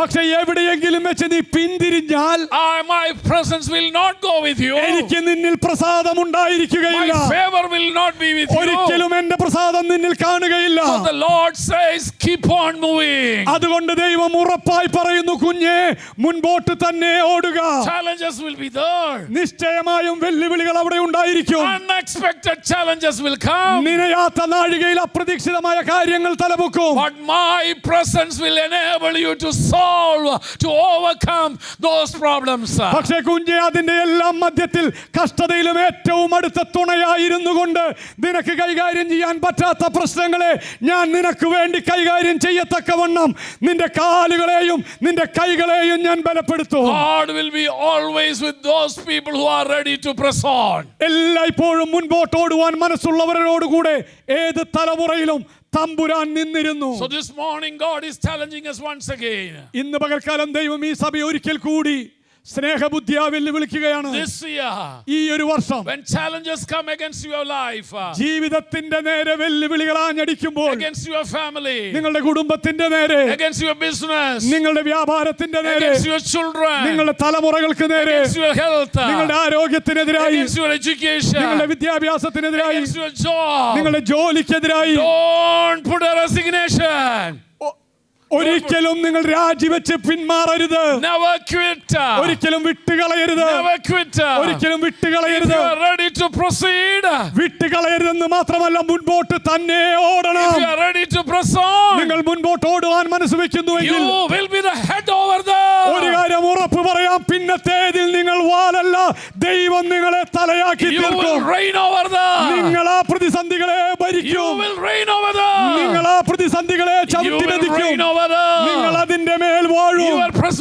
S2: പക്ഷെ എവിടെയെങ്കിലും വെച്ച് നീ പിന്തിരിഞ്ഞാൽ,
S1: my presence will not go with you.
S2: എനിക്ക് നിന്നിൽ പ്രസാദം ഉണ്ടായിരിക്കുകയില്ല.
S1: My favor will not be with you.
S2: ഒരിക്കലും എന്റെ പ്രസാദം നിന്നിൽ കാണുകയില്ല.
S1: So the Lord says, keep on moving.
S2: അതുകൊണ്ട് ദൈവം ഉറപ്പായി പറയുന്നു, കുഞ്ഞേ, മുൻപോട്ട് തന്നെ ഓടുക.
S1: Challenges will be there.
S2: നിശ്ചയമായും വെല്ലുവിളികൾ അവിടെ ഉണ്ടായിരിക്കും.
S1: Unexpected challenges will come.
S2: നിനയാത്ത നാഴികയിൽ അപ്രതീക്ഷിതമായ കാര്യങ്ങൾ തലപൊക്കും.
S1: But my presence will enable you to solve, to overcome those problems.
S2: പക്ഷേ കുഞ്ഞേ, അതിന്റെ എല്ലാം മധ്യത്തിൽ മധ്യത്തിൽ കഷ്ടതയിലും ഏറ്റവും അടുത്ത തുണയായിരുന്നു കൊണ്ട് നിനക്ക് കൈകാര്യം ചെയ്യാൻ പറ്റാത്ത പ്രശ്നങ്ങളെ ഞാൻ നിനക്ക് വേണ്ടി കൈകാര്യം ചെയ്യത്തക്കവണ്ണം നിന്റെ കാലുകളെയും നിന്റെ കൈകളെയും ഞാൻ ബലപ്പെടുത്തും.
S1: God will be always with those people who are ready to press on.
S2: എല്ലായ്പ്പോഴും മുൻപോട്ടോടുവാൻ മനസ്സുള്ളവരോടുകൂടെ ഏത് തലമുറയിലും തമ്പുരാൻ നിന്നിരുന്നു.
S1: So this morning God is challenging us once again.
S2: ഇന്ന് പകൽക്കാലം ദൈവം ഈ സഭയെ ഒരിക്കൽ കൂടി സ്നേഹബുദ്ധിയാ വെല്ലുവിളിക്കുകയാണ്.
S1: This year,
S2: ഈ ഒരു വർഷം
S1: when challenges come against your life,
S2: ജീവിതത്തിന്റെ നേരെ വെല്ലുവിളികൾ ആഞ്ഞടിക്കുമ്പോൾ,
S1: against your family,
S2: നിങ്ങളുടെ കുടുംബത്തിന്റെ നേരെ,
S1: against your business,
S2: നിങ്ങളുടെ വ്യാപാരത്തിന്റെ നേരെ,
S1: against your children,
S2: നിങ്ങളുടെ തലമുറകൾക്ക് നേരെ,
S1: against your health,
S2: നിങ്ങളുടെ ആരോഗ്യത്തിനെതിരായി,
S1: against your education,
S2: നിങ്ങളുടെ വിദ്യാഭ്യാസത്തിനെതിരായി,
S1: against your job,
S2: നിങ്ങളുടെ ജോലിക്കെതിരായി,
S1: don't put a resignation.
S2: ഒരിക്കലും നിങ്ങൾ രാജിവെച്ച് പിന്മാറരുത്.
S1: Never quit.
S2: ഒരിക്കലും വിട്ടുകളയരുത്.
S1: Never quit.
S2: ഒരിക്കലും
S1: If
S2: വിട്ടുകളയരുത്.
S1: you are ready to proceed,
S2: വിട്ടുകളയരുതെന്ന് മാത്രമല്ല, മുൻപോട്ട് തന്നെ ഓടണം.
S1: if you are ready to press on,
S2: നിങ്ങൾ മുൻപോട്ട് ഓടുവാൻ മനസ്സ് വെക്കുന്നുവെങ്കിൽ
S1: you will be the head over
S2: ഒരു
S1: there.
S2: കാര്യം ഉറപ്പ് പറയാം, പിന്നത്തേതിൽ നിങ്ങൾ വാലല്ല, ദൈവം നിങ്ങളെ തലയാക്കി
S1: You will
S2: തീർക്കും.
S1: reign over
S2: നിങ്ങൾ
S1: there.
S2: ആ പ്രതിസന്ധികളെ
S1: You
S2: ഭരിക്കും.
S1: will reign over there.
S2: നിങ്ങൾ ആ പ്രതിസന്ധികളെ
S1: You
S2: ചവിട്ടി
S1: will
S2: മെതിക്കും.
S1: reign over
S2: നിങ്ങൾ
S1: there.
S2: അതിന്റെ മേൽ വാഴും.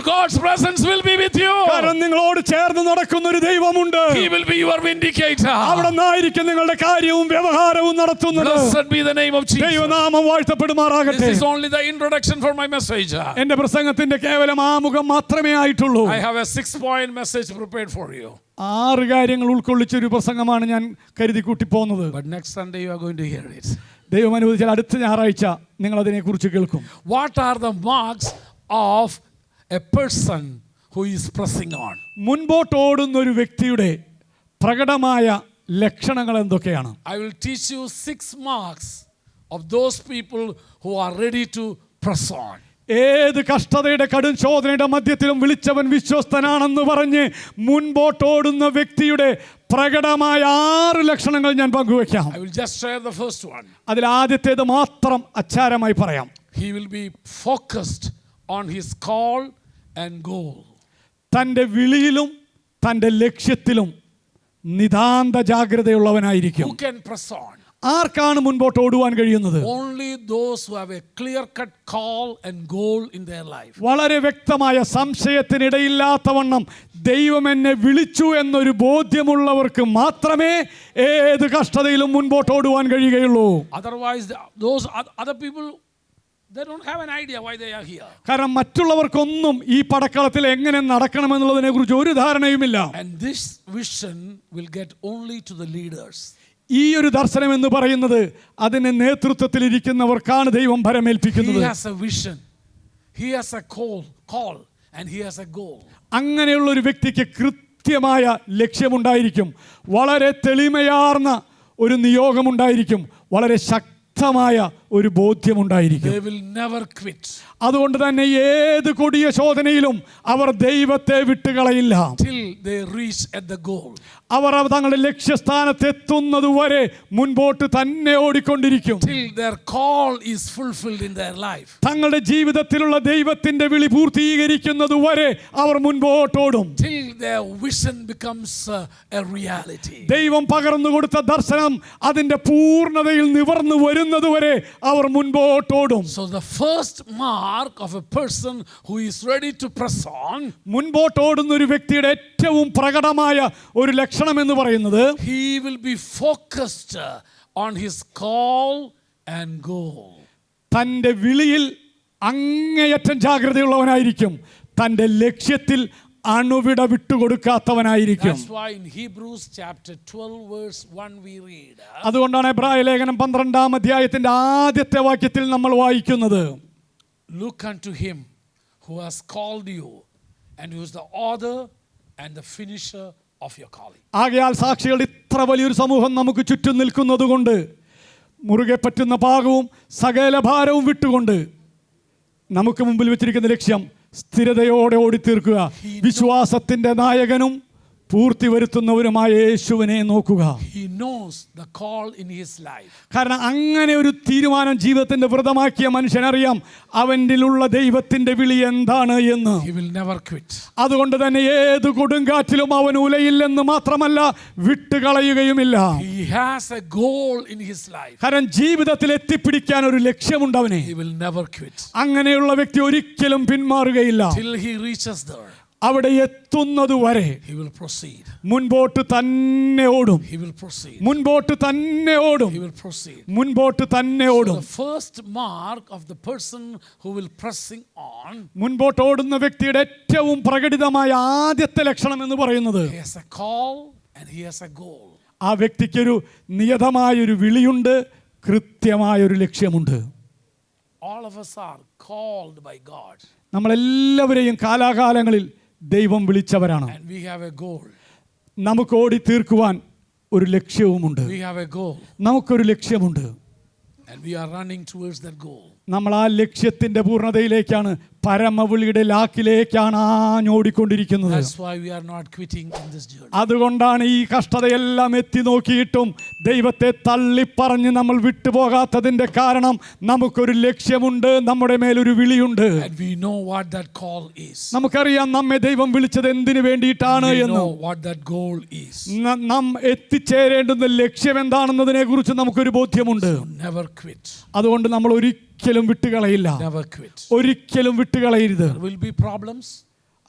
S1: God's presence will be with you.
S2: കാരണം നിങ്ങളോട് ചേർന്ന് നടക്കുന്ന ഒരു ദൈവമുണ്ട്.
S1: He will be your vindicator.
S2: അവിടെ നിന്നായിരിക്കും നിങ്ങളുടെ കാര്യവും വ്യവഹാരവും നടത്തുന്നത്.
S1: Blessed be the name of Jesus.
S2: ദൈവനാമം വാഴ്ത്തപ്പെടുമാറാകട്ടെ.
S1: This is only the introduction for my message.
S2: എന്റെ പ്രസംഗത്തിന്റെ കേവലം ആമുഖം മാത്രമേ ആയിട്ടുള്ളൂ.
S1: I have a 6-point message prepared for you.
S2: 6 കാര്യങ്ങൾ ഉൾക്കൊള്ളിച്ച ഒരു പ്രസംഗമാണ് ഞാൻ കരുതി കൂട്ടി പോകുന്നത്.
S1: But next Sunday you are going to hear it.
S2: ദൈവം അനുവദിച്ചാൽ അടുത്ത ഞായറാഴ്ച നിങ്ങൾ അതിനെക്കുറിച്ച് കേൾക്കും.
S1: What are the marks of a person who is pressing on?
S2: മുൻപോട്ട് ഓടുന്ന ഒരു വ്യക്തിയുടെ പ്രകടമായ ലക്ഷണങ്ങൾ എന്തൊക്കെയാണ്?
S1: I will teach you 6 marks of those people who are ready to press on.
S2: ഏത് കഷ്ടതയുടെ കടും ശോധനയുടെ മധ്യത്തിലും വിളിച്ചവൻ വിശ്വസ്തനാണെന്ന് പറഞ്ഞ് മുൻപോട്ടോടുന്ന വ്യക്തിയുടെ പ്രകടമായ 6 ലക്ഷണങ്ങൾ ഞാൻ പങ്കുവയ്ക്കാം.
S1: I will just share the first one.
S2: അതിൽ ആദ്യത്തേത് മാത്രം അച്ചാരമായി പറയാം.
S1: He will be focused on his call and goal.
S2: തൻ്റെ വിളിയിലും തൻ്റെ ലക്ഷ്യത്തിലും നിതാന്ത ജാഗ്രതയുള്ളവനായിരിക്കും.
S1: Who can press on?
S2: ആർക്കാണ് മുൻപോട്ട് ഓടുവാൻ കഴിയുന്നത്?
S1: Only those who have a clear-cut call and goal in their life.
S2: വളരെ വ്യക്തമായ സംശയത്തിനിടയില്ലാത്തവണ്ണം ദൈവം എന്നെ വിളിച്ചു എന്നൊരു ബോധ്യമുള്ളവർക്ക് മാത്രമേ ഏത് കഷ്ടതയിലും മുൻപോട്ട് ഓടുവാൻ കഴിയുകയുള്ളൂ.
S1: Otherwise, those other people, they don't have an idea why they are here.
S2: കാരണം മറ്റുള്ളവർക്കൊന്നും ഈ പടക്കളത്തിൽ എങ്ങനെ നടക്കണമെന്നുള്ളതിനെ കുറിച്ച് ഒരു ധാരണയുമില്ല.
S1: And this vision will get only to the leaders.
S2: ഈ ഒരു ദർശനം എന്ന് പറയുന്നത് അതിന് നേതൃത്വത്തിലിരിക്കുന്നവർക്കാണ് ദൈവം ഭരമേൽപ്പിക്കുന്നത്.
S1: He has a vision. He has a call and he has a goal.
S2: അങ്ങനെയുള്ള ഒരു വ്യക്തിക്ക് കൃത്യമായ ലക്ഷ്യമുണ്ടായിരിക്കും, വളരെ തെളിമയാർന്ന ഒരു നിയോഗമുണ്ടായിരിക്കും, വളരെ ശക്തമായ ഒരു ബോധ്യമുണ്ടായിരിക്കും.
S1: They will never quit.
S2: അതുകൊണ്ട് തന്നെ ഏത് കൊടിയ ശോധനയിലും അവർ ദൈവത്തെ വിട്ടുകളയില്ല.
S1: Till they reach at the goal.
S2: അവർ തങ്ങളുടെ ലക്ഷ്യസ്ഥാനത്തെത്തുന്നതുവരെ മുൻപോട്ട് തന്നെ ഓടിക്കൊണ്ടിരിക്കും.
S1: Till their call is fulfilled in their life.
S2: തങ്ങളുടെ ജീവിതത്തിലുള്ള ദൈവത്തിന്റെ വിളി പൂർത്തീകരിക്കുന്നതുവരെ അവർ മുൻപോട്ടോടും.
S1: Till their vision becomes a reality.
S2: ദൈവം പകർന്നു കൊടുത്ത ദർശനം അതിന്റെ പൂർണ്ണതയിൽ നിവർന്നു വരുന്നതുവരെ അവർ മുൻപോട്ടോടും.
S1: So the first mark of a person who is ready to press on,
S2: മുൻപോട്ടോടുന്ന ഒരു വ്യക്തിയുടെ ഏറ്റവും പ്രകടമായ ഒരു ലക്ഷണം എന്ന് പറയുന്നത്,
S1: he will be focused on his call and goal.
S2: തൻ്റെ വിളിയിൽ അങ്ങേയറ്റം ജാഗ്രതയുള്ളവനായിരിക്കും, തൻ്റെ ലക്ഷ്യത്തിൽ അണുവിട വിട്ടുകൊടുക്കാത്തവനായിരിക്കും.
S1: That's why in Hebrews chapter 12 verse 1 we read.
S2: അതുകൊണ്ടാണ് എബ്രായ ലേഖനം 12-ാം അധ്യായത്തിന്റെ ആദ്യത്തെ വാക്യത്തിൽ നമ്മൾ വായിക്കുന്നത്,
S1: Look unto him who has called you and who is the author and the finisher of your calling.
S2: ആകയാൽ സാക്ഷികളുടെ ഇത്ര വലിയൊരു സമൂഹം നമുക്ക് ചുറ്റും നിൽക്കുന്നത് കൊണ്ട് മുറുകെ പറ്റുന്ന പാകവും സകല ഭാരവും വിട്ടുകൊണ്ട് നമുക്ക് മുമ്പിൽ വെച്ചിരിക്കുന്ന ലക്ഷ്യം സ്ഥിരതയോടെ ഓടിത്തീർക്കുക. വിശ്വാസത്തിന്റെ നായകനും പൂർത്തി വരുത്തുന്നവരുമായ യേശുവിനെ നോക്കുക.
S1: He knows the call in his life.
S2: കാരണം അങ്ങനെ ഒരു തീരുമാനം ജീവിതത്തിന്റെ വ്രതമാക്കിയ മനുഷ്യനറിയാം അവനിലുള്ള ദൈവത്തിന്റെ വിളി എന്താണ് എന്ന്.
S1: He will never quit.
S2: അതുകൊണ്ട് തന്നെ ഏത് കൊടുങ്കാറ്റിലും അവൻ ഉലയില്ലെന്ന് മാത്രമല്ല വിട്ടുകളയുകയുമില്ല.
S1: He has a goal in his life.
S2: കാരണം ജീവിതത്തിൽ എത്തിപ്പിടിക്കാൻ ഒരു ലക്ഷ്യമുണ്ട് അവനെ.
S1: He will never quit.
S2: അങ്ങനെയുള്ള വ്യക്തി ഒരിക്കലും പിന്മാറുകയില്ല.
S1: Till he reaches there,
S2: അവിടെ എത്തുന്നതുവരെ
S1: he will proceed.
S2: മുൻപോട്ട് തന്നെ ഓടും.
S1: He will proceed.
S2: മുൻപോട്ട് തന്നെ ഓടും.
S1: He will proceed.
S2: മുൻപോട്ട് തന്നെ ഓടും.
S1: The first mark of the person who will pressing on,
S2: മുൻപോട്ട് ഓടുന്ന വ്യക്തിയുടെ ഏറ്റവും പ്രകടിതമായ ആദ്യത്തെ ലക്ഷണം എന്ന് പറയുന്നത്
S1: he has a call and he has a goal.
S2: ആ വ്യക്തിക്കൊരു നിയതമായൊരു വിളിയുണ്ട്, കൃത്യമായൊരു ലക്ഷ്യമുണ്ട്.
S1: All of us are called by God.
S2: നമ്മളെല്ലാവരെയും കാലാകാലങ്ങളിൽ ദൈവം വിളിച്ചവരാണ്.
S1: And we have a goal.
S2: നമുക്ക് ഓടി തീർക്കുവാൻ ഒരു ലക്ഷ്യവുമുണ്ട്.
S1: We have a goal.
S2: നമുക്കൊരു ലക്ഷ്യമുണ്ട്.
S1: And we are running towards that goal.
S2: നമ്മൾ ആ ലക്ഷ്യത്തിന്റെ പൂർണ്ണതയിലേക്കാണ്, പരമവിളിയുടെ ലാക്കിലേക്കാണ് ആഞ്ഞോടിക്കൊണ്ടിരിക്കുന്നത്.
S1: That's why we are not quitting in this journey.
S2: അതുകൊണ്ടാണ് ഈ കഷ്ടതയെല്ലാം എത്തി നോക്കിയിട്ടും ദൈവത്തെ തള്ളിപ്പറഞ്ഞ് നമ്മൾ വിട്ടുപോകാത്തതിന്റെ കാരണം നമുക്കൊരു ലക്ഷ്യമുണ്ട്, നമ്മുടെ മേലൊരു വിളിയുണ്ട്.
S1: And we know what that call is.
S2: നമുക്കറിയാം നമ്മെ ദൈവം വിളിച്ചത് എന്തിനു വേണ്ടിയിട്ടാണ്
S1: We
S2: എന്ന്.
S1: know what that goal is.
S2: നാം എത്തിച്ചേരേണ്ടുന്ന ലക്ഷ്യം എന്താണെന്നതിനെ കുറിച്ച് നമുക്കൊരു ബോധ്യമുണ്ട്.
S1: Never quit.
S2: അതുകൊണ്ട് നമ്മൾ ഒരിക്കലും വിട്ടുകളയില്ല.
S1: Never quit.
S2: ഒരിക്കലും വിട്ടുകളയരുത്.
S1: There will be problems.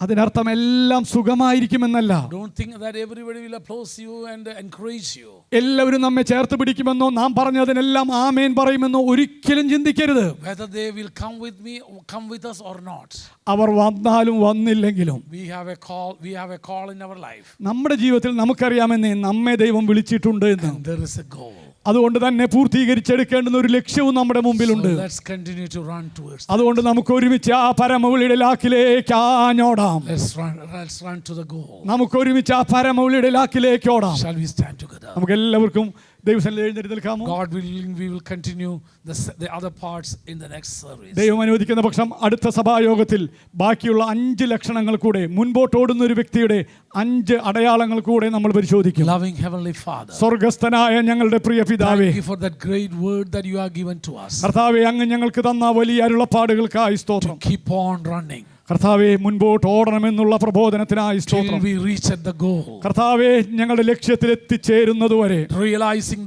S2: അതിനർത്ഥം എല്ലാം സുഖമായിരിക്കുമെന്നല്ല.
S1: Don't think that everybody will applause you and encourage you.
S2: എല്ലാവരും നമ്മെ ചേർത്ത് പിടിക്കുമെന്നോ നാം പറഞ്ഞതിനെല്ലാം ആമേൻ പറയുമെന്നോ ഒരിക്കലും ചിന്തിക്കരുത്.
S1: Whether they will come with me or come with us or not.
S2: അവർ വന്നാലും വന്നില്ലെങ്കിലും
S1: We have a call. We have a call in our life.
S2: നമ്മുടെ ജീവിതത്തിൽ നമുക്കറിയാമെന്നേ നമ്മെ ദൈവം വിളിച്ചിട്ടുണ്ട് എന്ന്.
S1: And there is a goal.
S2: അതുകൊണ്ട് തന്നെ പൂർത്തീകരിച്ചെടുക്കേണ്ടുന്ന ഒരു ലക്ഷ്യവും നമ്മുടെ മുമ്പിലുണ്ട്.
S1: So let's continue to run towards that.
S2: അതുകൊണ്ട് നമുക്ക് ഒരുമിച്ച് ആ പരമവിളിയുടെ ലാക്കിലേക്ക് ആഞ്ഞോടാം.
S1: Let's run to the goal.
S2: നമുക്ക് ഒരുമിച്ച് ആ പരമവിളിയുടെ ലാക്കിലേക്ക് ഓടാം.
S1: Shall we stand together?
S2: നമുക്ക് എല്ലാവർക്കും ദൈവസന്നിധിയിൽ എഴുന്നേറ്റ് നിൽക്കാമോ?
S1: God willing, we will continue the other parts in the next service.
S2: ദൈവം അനുവദിക്കുന്ന പക്ഷം അടുത്ത സഭായോഗത്തിൽ ബാക്കിയുള്ള 5 ലക്ഷണങ്ങൾ കൂടെ, മുൻപോട്ട് ഓടുന്ന ഒരു വ്യക്തിയുടെ 5 അടയാളങ്ങൾ കൂടെ നമ്മൾ പരിശോധിക്കും.
S1: Loving Heavenly Father,
S2: സ്വർഗസ്ഥനായ ഞങ്ങളുടെ പ്രിയ പിതാവേ,
S1: thank you for that great word that you have given to us.
S2: കർത്താവേ, അങ്ങ് ഞങ്ങൾക്ക് തന്ന വലിയ അരുളപ്പാടുകൾക്കായി സ്തോത്രം.
S1: Keep on running.
S2: കർത്താവേ, മുൻപോട്ട് ഓടണമെന്നുള്ള പ്രബോധനത്തിനായി സ്തോത്രം.
S1: Till we reach at the goal.
S2: കർത്താവേ, ഞങ്ങളുടെ ലക്ഷ്യത്തിൽ എത്തിച്ചേരുന്നതുവരെ
S1: Realizing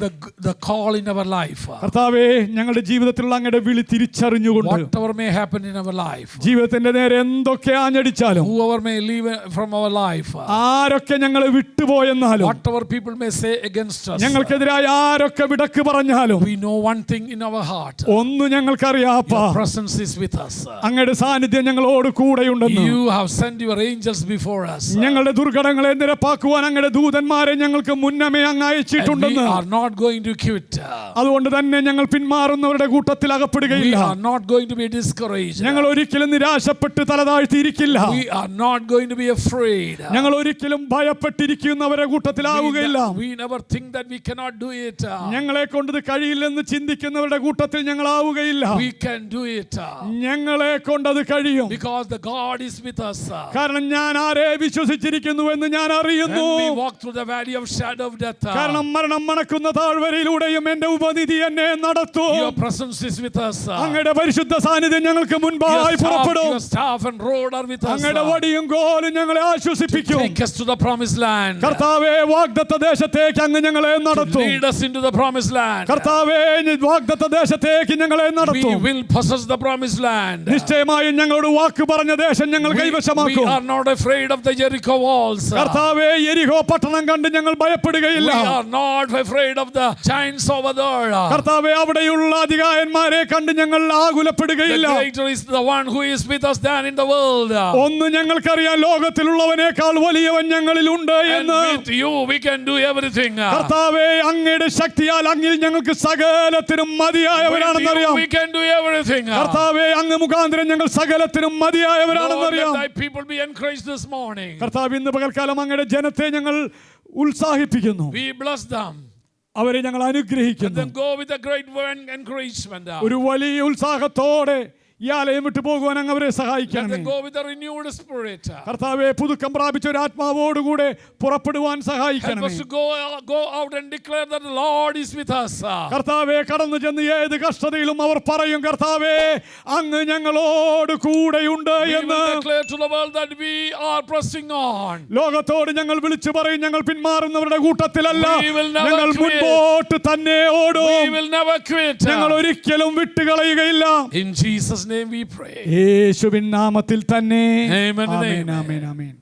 S1: the call in our life.
S2: കർത്താവേ, ഞങ്ങളുടെ ജീവിതത്തിലുള്ള അങ്ങയുടെ വിളി തിരിച്ചറിഞ്ഞുകൊണ്ട്
S1: Whatever may happen in our life.
S2: ജീവിതത്തിന്റെ നേരെ എന്തൊക്കെ ആഞ്ഞടിച്ചാലും,
S1: Whoever may leave from our life.
S2: ആരൊക്കെ ഞങ്ങളെ വിട്ടുപോയെന്നാലും,
S1: Whatever people may say against us.
S2: ഞങ്ങൾക്കെതിരായി ആരൊക്കെ വിടക്ക് പറഞ്ഞാലും,
S1: We know one thing in our heart.
S2: ഒന്നും ഞങ്ങൾക്കറിയാപ്പാ,
S1: Your presence is with us.
S2: അങ്ങയുടെ സാന്നിധ്യം ഞങ്ങളോട് കൂടെയുണ്ടെന്ന്.
S1: You have sent your angels before us.
S2: ഞങ്ങളുടെ ദുർഘടങ്ങളെ നിരപ്പാക്കുവാൻ അങ്ങയുടെ ദൂതന്മാരെ ഞങ്ങൾക്ക് മുന്നമേ അങ്ങ്
S1: And we
S2: അയച്ചിട്ടുണ്ടെന്ന്.
S1: are not going to quit.
S2: അതുകൊണ്ട് തന്നെ ഞങ്ങൾ പിന്മാറുന്നവരുടെ കൂട്ടത്തിൽ
S1: We
S2: അകപ്പെടുകയില്ല.
S1: are not going to be discouraged.
S2: ഞങ്ങൾ ഒരിക്കലും നിരാശപ്പെട്ട് തലതാഴ്ത്തിയിരിക്കില്ല.
S1: We are not going to be afraid.
S2: ഞങ്ങൾ ഒരിക്കലും ഭയപ്പെട്ടിരിക്കുന്നവരുടെ കൂട്ടത്തിലാവുകയില്ല.
S1: We never think that we cannot do it.
S2: ഞങ്ങളെ കൊണ്ടത് കഴിയില്ലെന്ന് ചിന്തിക്കുന്നവരുടെ കൂട്ടത്തിൽ ഞങ്ങൾ ആവുകയില്ല.
S1: We can do it.
S2: ഞങ്ങളെ കൊണ്ടത് കഴിയും.
S1: Because the God is with us.
S2: കാരണം ഞാൻ ആരെ വിശ്വസിച്ചിരിക്കുന്നുവെന്ന് ഞാൻ അറിയുന്നു.
S1: When we walk through the valley of shadow of death.
S2: കാരണം മരണം മണക്കുന്ന താഴ്വരയിലൂടെയും എന്റെ ഉപനിധി എന്നെ നടത്തും.
S1: Your presence is with us.
S2: അങ്ങയുടെ പരിശുദ്ധ സാന്നിധ്യം ഞങ്ങൾക്ക് മുൻപായി പുറപ്പെടും.
S1: Your staff and rod are with us.
S2: അങ്ങയുടെ വടിയും കോലും ഞങ്ങളെ ആശ്വസിപ്പിക്കും.
S1: Take us to the promised land.
S2: കർത്താവേ, വാഗ്ദത്ത ദേശത്തേക്ക് അങ്ങ് ഞങ്ങളെ നടത്തും.
S1: Lead us into the promised land.
S2: കർത്താവേ, വാഗ്ദത്ത ദേശത്തേക്ക് ഞങ്ങളെ
S1: We
S2: നടത്തും.
S1: will possess the promised land.
S2: നിശ്ചയമായും ഞങ്ങളോട് വാക്ക് പറഞ്ഞ ദേശം ഞങ്ങൾ
S1: We
S2: കൈവശമാക്കും.
S1: are not afraid of the Jericho walls.
S2: കർത്താവേ, യെരിഹോ പട്ടണം കണ്ട് ഞങ്ങൾ ഭയപ്പെടുകയില്ല.
S1: We are not afraid of the giants over there.
S2: കർത്താവേ, അവിടെയുള്ള അധികായന്മാരെ കണ്ട് ഞങ്ങൾ ആകുലപ്പെടുകയില്ല.
S1: The greater is the one who is with us than in the world.
S2: ഒന്ന് ഞങ്ങൾക്കറിയാം, ലോകത്തിലുള്ളവനേക്കാൾ വലിയവൻ ഞങ്ങളിലുണ്ട്
S1: And
S2: എന്ന്.
S1: with you we can do everything.
S2: കർത്താവേ, അങ്ങയുടെ ശക്തിയാൽ അങ്ങിൽ ഞങ്ങൾക്ക് സകലത്തിനും
S1: With
S2: മതിയായവരാണെന്നറിയാം.
S1: you we can do everything.
S2: കർത്താവേ, അങ്ങ് മുഖാന്തരം ഞങ്ങൾ സകലത്തിനും
S1: Lord,
S2: മതിയായവരാണെന്നറിയാം.
S1: let thy people be encouraged this morning.
S2: കർത്താവ്, ഇന്ന് പകൽക്കാലം അങ്ങയുടെ ജനത്തെ ഞങ്ങൾ ഉത്സാഹിപ്പിക്കുന്നു.
S1: We bless them.
S2: അവരെ ഞങ്ങൾ
S1: Let
S2: അനുഗ്രഹിക്കുന്നു.
S1: them go with a great encouragement.
S2: ഒരു വലിയ ഉത്സാഹത്തോടെ ഈ ആലയം വിട്ടു പോകുവാൻ അങ്ങ് അവരെ
S1: Let
S2: സഹായിക്കണമേ.
S1: them go with a renewed spirit.
S2: കർത്താവേ, പുതുക്കം പ്രാപിച്ച ഒരു ആത്മാവോടുകൂടെ പുറപ്പെടുവാൻ
S1: Help
S2: സഹായിക്കണമേ.
S1: us to go out and declare that the Lord is with us.
S2: കർത്താവേ, കടന്നു ചെന്ന് ഏത് കഷ്ടതയിലും അവർ പറയും, കർത്താവേ, അങ്ങ് ഞങ്ങളോട് കൂടെയുണ്ട്
S1: We
S2: എന്ന്.
S1: will declare to the world that we are pressing on.
S2: ലോകത്തോട് ഞങ്ങൾ വിളിച്ചു പറയും, ഞങ്ങൾ പിന്മാറുന്നവരുടെ കൂട്ടത്തിലല്ല,
S1: We will never
S2: ഞങ്ങൾ
S1: quit.
S2: മുൻപോട്ട് തന്നെ
S1: We
S2: ഓടും.
S1: will never quit.
S2: ഞങ്ങൾ ഒരിക്കലും വിട്ടുകളയുകയില്ല.
S1: In Jesus' name we pray.
S2: യേശുവിൻ നാമത്തിൽ തന്നെ.
S1: Amen and
S2: amen,
S1: amen.
S2: Amen, amen.